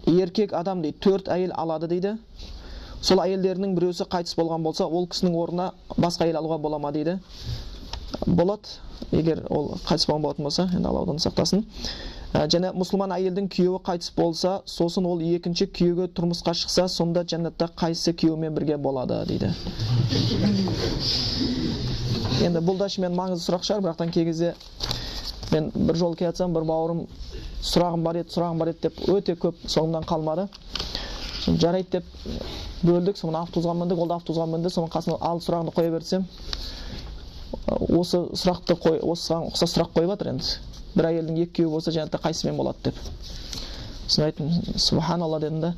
еркек адам дейді 4 әйел алады дейді. Сол әйелдерінің біреусі қайтыс болған болса, ол кісінің орнына басқа әйел алуға бола ма дейді. Болады, егер ол қайтыс болған болатын болса, енді Аллаһ сақтасын. Және мұсылман әйелдің күйеуі қайтыс болса, сосын ол екінші күйеуге тұрмысқа шықса, сонда жәннатта қайсы күйеуімен бірге болады дейді. Енді бұл да шынымен маңызды сұрақ шығар, бірақтан кей кезде мен бір жол келатсам, бір бауырым сұрағым бар еді деп өте көп соңымнан қалмады. Жарайды деп бөлдік, соны автобусқа міндік, ол да автобусқа мінді, соның қасына алып сұрағымды қоя берсем, осы осыған ұқсас сұрақ қойып жатыр енді. Бір әйелдің екі күйеуі болса, жәннатта қайсымен болады деп. Сосын айттым, субханалла дедім да,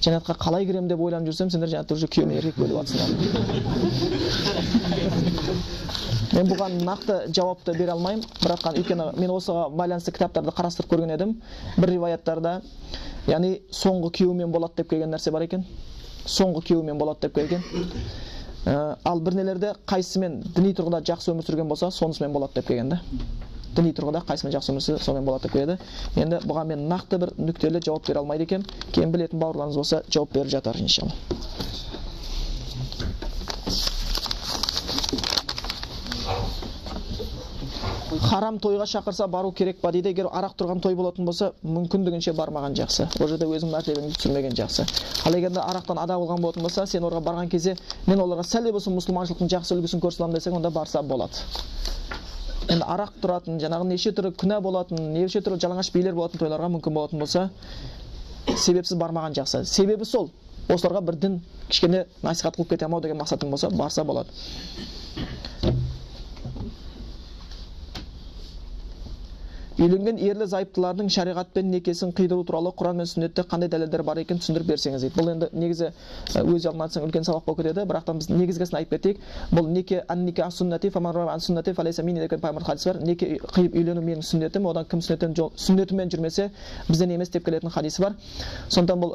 жәннатқа қалай кірем деп ойланып жүрсем, сендер жәннатта уже күйеуіме еркек бөліп жатсыңдар. Мен бұған нақты жауапты бере алмаймын, бірақ өйткені мен осыға байланысты кітаптарды қарастырып көрген едім. Бір риwаяттарда, яғни соңғы күйеуімен болады деп келген нәрсе бар екен. Соңғы күйеуімен болады деп келген. Ал бір нелерде қайсымен діни тұрғыда жақсы өмір сүрген болса, сонысымен болады деп келген да. Діни тұрғыда қайсымен жақсы өмір сүрсе, сонымен болады деп келеді. Енді бұған мен нақты бір нүктелі жауап бере алмайды екем. Кейін білетін бауырларыңыз болса, жауап беріп жатар иншалла. Харам тойға шақырса бару керек па дейді. Егер арақ тұрған той болатын болса, мүмкіндігінше бармаған жақсы. Ол жерде өзің мәртебеңді түсірмеген жақсы. Ал егер арақтан ада болған болатын болса, сен орға барған кезде мен оларға сәл де болса мұсылманшылықтың жақсы үлгісін көрсетемін десең, онда барса болады. Енді арақ тұратын, жаңағы неше түрлі күнә болатын, неше түрлі жалаңаш билер болатын тойларға мүмкін болатын болса, себепсіз бармаған жақсы. Себебі сол, осыларға бір дін кішкене насихат қылып кете алмау деген мақсатың болса, барса болады. Үйленген ерлі зайыптылардың шариғатпен некесін қидыру туралы Құран мен сүннетте қандай дәлелдер бар екен түсіндіріп берсеңіз дейді. Бұл енді негізі өз алдына айтсаң үлкен сабақ болып кетеді, бірақтан біз негізгісін айтып кетейік. Бұл неке ан-никах сүннати фаман рагиба ан сүннати фалайса минни деген пайғамбар хадис бар. Неке қиып үйлену менің сүннетім, одан кім сүннетімен жүрмесе бізден емес деп келетін хадис бар. Сондықтан бұл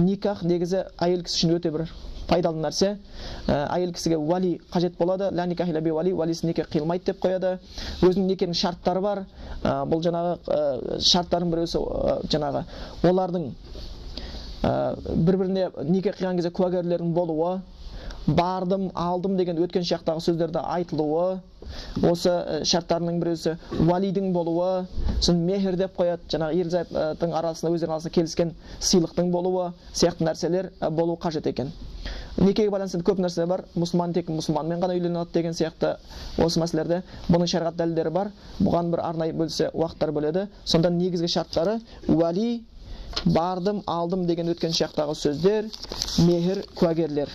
никах негізі әйел кісі үшін өте бір пайдалы нәрсе. Әйел кісіге вали қажет болады. Ла никах илля би вали, валисіз неке қиылмайды деп қояды. Өзінің некенің шарттары бар. Бұл жаңағы шарттардың біреусі жаңағы олардың бір-біріне неке қиған кезде куәгерлердің болуы, бардым, алдым деген өткен шақтағы сөздерді айтылуы, осы шарттарының біреусі валидің болуы, сосын мехр деп қояды, жаңағы ерлі-зайыптың арасында өздерінің арасында келіскен сыйлықтың болуы, сияқты нәрселер болу қажет екен. Некеге байланысты көп нәрсе бар. Мұсылман тек мұсылманмен ғана үйленеді деген сияқты осы мәселелерде бұның шариғат дәлелдері бар. Бұған бір арнайы бөлсе уақыттар бөледі. Сонда негізгі шарттары уәли, бардым, алдым деген өткен шақтағы сөздер, мехр, куәгерлер.